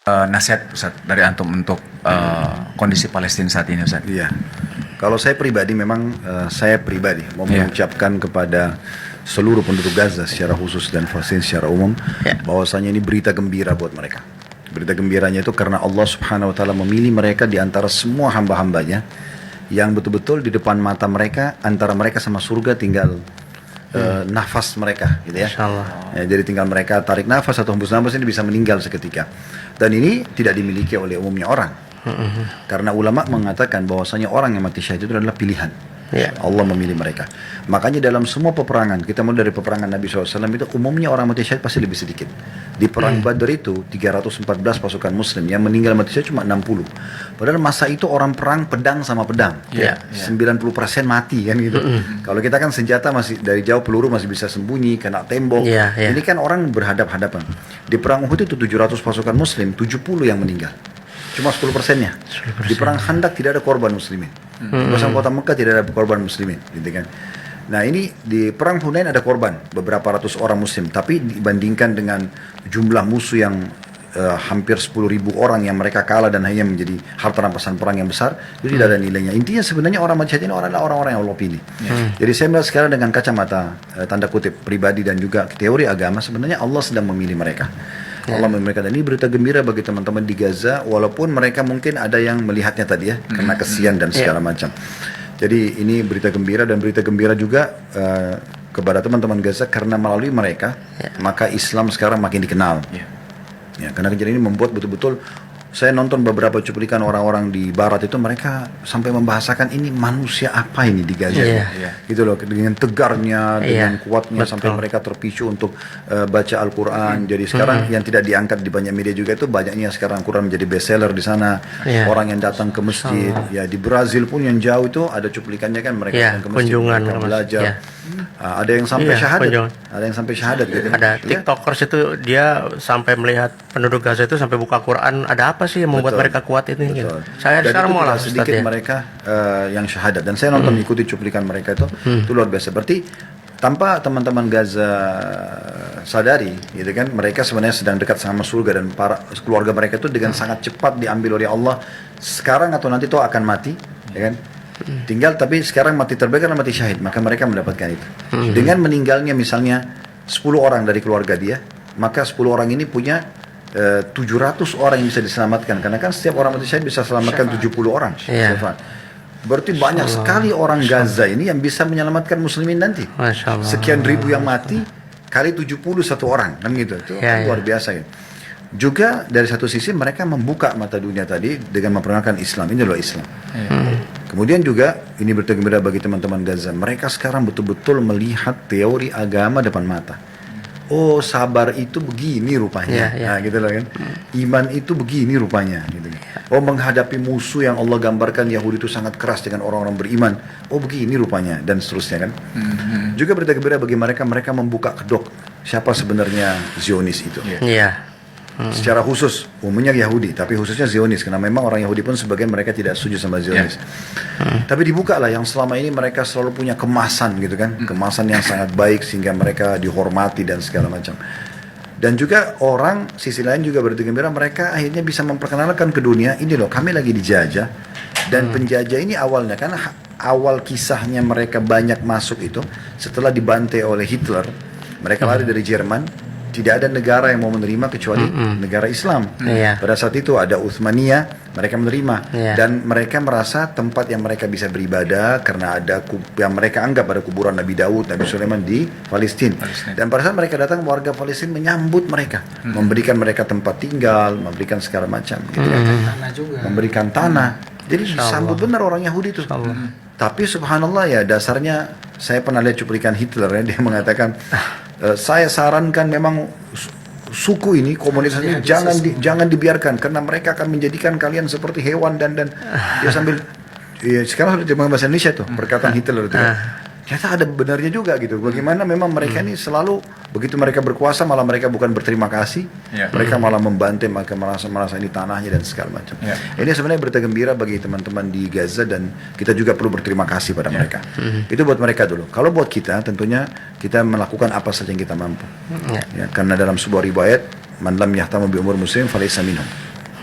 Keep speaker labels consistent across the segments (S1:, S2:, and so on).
S1: nasihat Ustaz dari antum untuk kondisi Palestina saat ini Ustaz.
S2: Iya. Kalau saya pribadi memang saya pribadi mau mengucapkan kepada seluruh penduduk Gaza secara khusus dan Palestina secara umum bahwasanya ini berita gembira buat mereka. Berita gembiranya itu karena Allah Subhanahu wa taala memilih mereka di antara semua hamba-hambanya yang betul-betul di depan mata mereka, antara mereka sama surga tinggal nafas mereka gitu ya. Jadi tinggal mereka tarik nafas atau hembus nafas ini bisa meninggal seketika. Dan ini tidak dimiliki oleh umumnya orang. Karena ulama mengatakan bahwasanya orang yang mati syahid itu adalah pilihan. Allah memilih mereka. Makanya dalam semua peperangan, kita mulai dari peperangan Nabi SAW itu umumnya orang mati syahid pasti lebih sedikit. Di perang Badr itu 314 pasukan muslim, yang meninggal mati syahid cuma 60. Padahal masa itu orang perang pedang sama pedang. 90% mati kan gitu. Kalau kita kan senjata masih dari jauh, peluru masih bisa sembunyi, kena tembok. Ini kan orang berhadap-hadapan. Di perang Uhud itu 700 pasukan muslim, 70 yang meninggal. Cuma 10%-nya. Di perang Khandak tidak ada korban muslimin. Di kota Mekah tidak ada korban muslimin, gitu kan. Nah ini di perang Hunain ada korban beberapa ratus orang muslim, tapi dibandingkan dengan jumlah musuh yang hampir 10.000 orang yang mereka kalah dan hanya menjadi harta rampasan perang yang besar, itu tidak ada nilainya. Intinya sebenarnya orang mati syahid ini adalah orang-orang yang Allah pilih. Jadi saya melihat sekarang dengan kacamata tanda kutip pribadi dan juga teori agama, sebenarnya Allah sedang memilih mereka. Allah memberikan ini berita gembira bagi teman-teman di Gaza, walaupun mereka mungkin ada yang melihatnya tadi ya, karena kesian dan segala macam. Jadi ini berita gembira, dan berita gembira juga kepada teman-teman Gaza karena melalui mereka maka Islam sekarang makin dikenal. Ya, karena kejadian ini membuat betul-betul saya nonton beberapa cuplikan orang-orang di Barat itu, mereka sampai membahasakan ini manusia apa ini di Gaza, gitu loh, dengan tegarnya, dengan kuatnya, sampai mereka terpicu untuk baca Al-Quran. Jadi sekarang yang tidak diangkat di banyak media juga itu banyaknya sekarang Al-Quran menjadi bestseller di sana. Orang yang datang ke masjid, ya di Brazil pun yang jauh itu ada cuplikannya kan, mereka datang ke masjid, mereka belajar. Ada yang sampai syahadat, ada yang sampai syahadat gitu.
S3: Ada TikTokers itu dia sampai melihat penduduk Gaza itu sampai buka Quran. Ada apa sih yang membuat mereka kuat ini? Gitu. Saya sekarang mau langsung
S2: sedikit mereka yang syahadat, dan saya nonton ikuti cuplikan mereka itu luar biasa. Berarti tanpa teman-teman Gaza sadari, gitu kan, mereka sebenarnya sedang dekat sama surga, dan para keluarga mereka itu dengan sangat cepat diambil oleh Allah sekarang atau nanti itu akan mati, ya kan? Tinggal tapi sekarang mati terbaik karena mati syahid, maka mereka mendapatkan itu. Dengan meninggalnya misalnya 10 orang dari keluarga dia, maka 10 orang ini punya 700 orang yang bisa diselamatkan, karena kan setiap orang mati syahid bisa selamatkan 70 orang. Berarti banyak sekali orang Gaza ini yang bisa menyelamatkan muslimin nanti. Sekian ribu yang mati kali 71 orang kan gitu. Itu luar biasa ya. Juga dari satu sisi mereka membuka mata dunia tadi dengan memperkenalkan Islam. Ini loh Islam. Kemudian juga ini berita gembira bagi teman-teman Gaza. Mereka sekarang betul-betul melihat teori agama depan mata. Oh, sabar itu begini rupanya. Nah, gitu loh kan. Iman itu begini rupanya, gitu. Oh, menghadapi musuh yang Allah gambarkan Yahudi itu sangat keras dengan orang-orang beriman. Oh, begini rupanya, dan seterusnya kan. Juga berita gembira bagi mereka, mereka membuka kedok siapa sebenarnya Zionis itu. Secara khusus umumnya Yahudi, tapi khususnya Zionis, karena memang orang Yahudi pun sebagian mereka tidak setuju sama Zionis. Tapi dibuka lah yang selama ini mereka selalu punya kemasan gitu kan, kemasan yang sangat baik sehingga mereka dihormati dan segala macam. Dan juga orang sisi lain juga berarti gembira, mereka akhirnya bisa memperkenalkan ke dunia, ini loh kami lagi dijajah, dan penjajah ini awalnya kan awal kisahnya mereka banyak masuk itu setelah dibantai oleh Hitler, mereka lari dari Jerman. Tidak ada negara yang mau menerima kecuali negara Islam. Pada saat itu ada Utsmaniyah, mereka menerima. Dan mereka merasa tempat yang mereka bisa beribadah karena ada yang mereka anggap ada kuburan Nabi Daud, Nabi Sulaiman di Palestina. Dan pada saat mereka datang, warga Palestina menyambut mereka, memberikan mereka tempat tinggal, memberikan segala macam. Gitu ya.
S4: Tanah juga.
S2: Memberikan tanah. Jadi disambut benar orang Yahudi itu. Tapi subhanallah ya, dasarnya saya pernah lihat cuplikan Hitler ya, dia mengatakan saya sarankan memang suku ini, komunitas ini jangan dibiarkan karena mereka akan menjadikan kalian seperti hewan, dan dia sambil sekarang sudah terjemahan bahasa Indonesia tuh perkataan Hitler itu. Ternyata ada benarnya juga gitu. Bagaimana memang mereka ini selalu begitu mereka berkuasa malah mereka bukan berterima kasih, mereka malah membantai, mereka merasa ini tanahnya dan segala macam. Ini sebenarnya berita gembira bagi teman-teman di Gaza, dan kita juga perlu berterima kasih pada mereka. Itu buat mereka dulu. Kalau buat kita tentunya kita melakukan apa saja yang kita mampu. Ya, karena dalam sebuah riwayat, man lam yahtamu bi umur muslim falaysa minhum.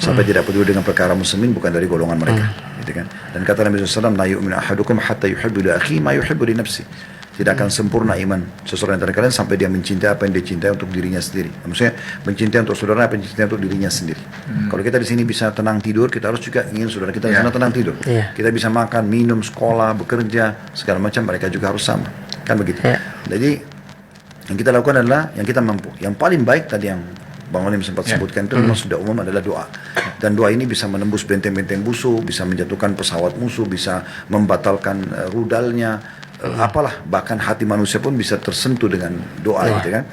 S2: sampai tidak peduli dengan perkara muslimin, bukan dari golongan mereka, gitu kan. Dan kata Nabi SAW, la yu'minu ahadukum hatta yuhibbu li akhihi ma yuhibbu li nafsi. Tidak akan sempurna iman seseorang antara kalian sampai dia mencintai apa yang dia cintai untuk dirinya sendiri. Maksudnya mencintai untuk saudara apa yang dia cintai untuk dirinya sendiri. Kalau kita di sini bisa tenang tidur, kita harus juga ingin saudara kita di sana tenang tidur. Kita bisa makan, minum, sekolah, bekerja, segala macam, mereka juga harus sama. Kan begitu. Jadi yang kita lakukan adalah yang kita mampu. Yang paling baik tadi yang Bang Onim sempat sebutkan itu memang sudah umum adalah doa. Dan doa ini bisa menembus benteng-benteng musuh, bisa menjatuhkan pesawat musuh, bisa membatalkan rudalnya, apalah, bahkan hati manusia pun bisa tersentuh dengan doa, gitu kan.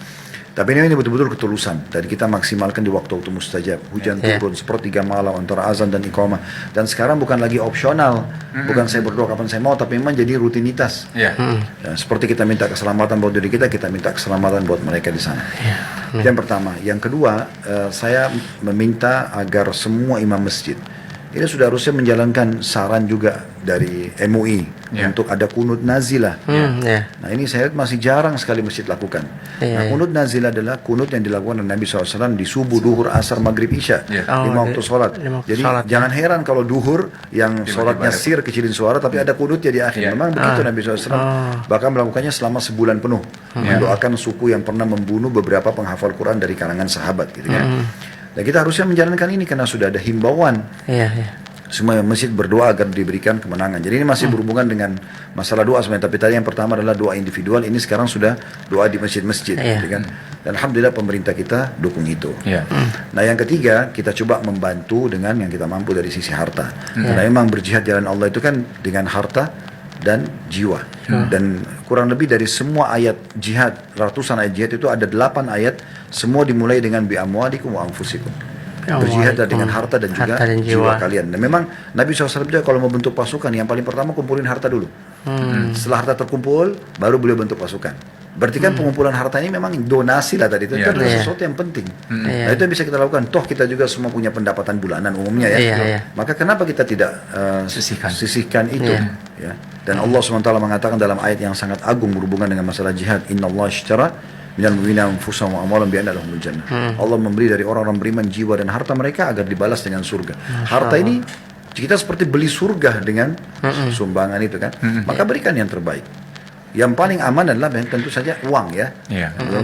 S2: Tapi ini betul-betul ketulusan dan kita maksimalkan di waktu-waktu mustajab. Hujan turun sepertiga malam antara azan dan iqamah. Dan sekarang bukan lagi opsional, bukan saya berdoa kapan saya mau, tapi memang jadi rutinitas. Ya, seperti kita minta keselamatan buat diri kita, kita minta keselamatan buat mereka di sana. Yang pertama. Yang kedua, saya meminta agar semua imam masjid ini sudah harusnya menjalankan saran juga dari MUI untuk ada kunut nazilah. Nah ini saya lihat masih jarang sekali masjid lakukan. Nah kunut nazilah adalah kunut yang dilakukan oleh Nabi SAW di subuh, duhur, asar, maghrib, isya. 5 waktu sholat. Jadi jangan heran kalau duhur yang sholatnya sir, kecilin suara, tapi ada kunutnya di akhir. Memang begitu Nabi SAW. Bahkan melakukannya selama sebulan penuh. Mendoakan suku yang pernah membunuh beberapa penghafal Quran dari kalangan sahabat, gitu kan. Dan kita harusnya menjalankan ini karena sudah ada himbauan. Semua masjid berdoa agar diberikan kemenangan. Jadi ini masih berhubungan dengan masalah doa sebenarnya. Tapi tadi yang pertama adalah doa individual. Ini sekarang sudah doa di masjid-masjid, gitu kan. Dan alhamdulillah pemerintah kita dukung itu. Nah yang ketiga, kita coba membantu dengan yang kita mampu dari sisi harta. Karena memang berjihad jalan Allah itu kan dengan harta dan jiwa. Dan kurang lebih dari semua ayat jihad, ratusan ayat jihad itu ada 8 ayat, semua dimulai dengan bi amwalikum wa anfusikum. Berjihad dengan harta dan juga jiwa kalian. Dan memang Nabi SAW juga kalau mau bentuk pasukan, yang paling pertama kumpulin harta dulu. Setelah harta terkumpul, baru beliau bentuk pasukan. Berarti kan pengumpulan harta ini memang donasi lah tadi. Itu kan adalah sesuatu yang penting. Nah itu yang bisa kita lakukan. Toh kita juga semua punya pendapatan bulanan umumnya ya. Maka kenapa kita tidak sisihkan itu? Ya. Dan Allah SWT mengatakan dalam ayat yang sangat agung berhubungan dengan masalah jihad. Inna Allah ishtara minal mu'minina anfusahum wa amwalahum bi anna lahumul jannah. Allah memberi dari orang-orang beriman jiwa dan harta mereka agar dibalas dengan surga. Harta ini kita seperti beli surga dengan sumbangan itu kan. Maka berikan yang terbaik. Yang paling aman adalah tentu saja uang ya.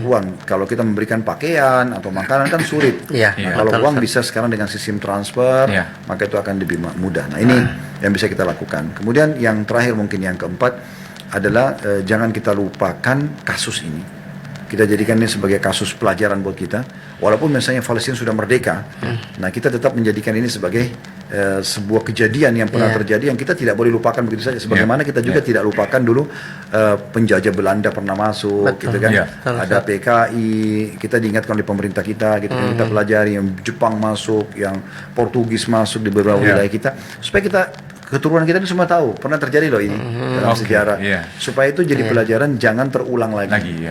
S2: Uang. Kalau kita memberikan pakaian atau makanan kan sulit. Kalau uang bisa sekarang dengan sistem transfer, maka itu akan lebih mudah. Nah ini yang bisa kita lakukan. Kemudian yang terakhir mungkin yang keempat adalah jangan kita lupakan kasus ini. Kita jadikan ini sebagai kasus pelajaran buat kita. Walaupun misalnya Palestina sudah merdeka, nah kita tetap menjadikan ini sebagai sebuah kejadian yang pernah terjadi yang kita tidak boleh lupakan begitu saja. Sebagaimana kita juga tidak lupakan dulu penjajah Belanda pernah masuk, gitu kan. Ada PKI, kita diingatkan oleh pemerintah kita, gitu kan. Kita pelajari yang Jepang masuk, yang Portugis masuk di beberapa wilayah kita, supaya kita keturunan kita ini semua tahu pernah terjadi loh ini dalam sejarah. Supaya itu jadi pelajaran, jangan terulang lagi.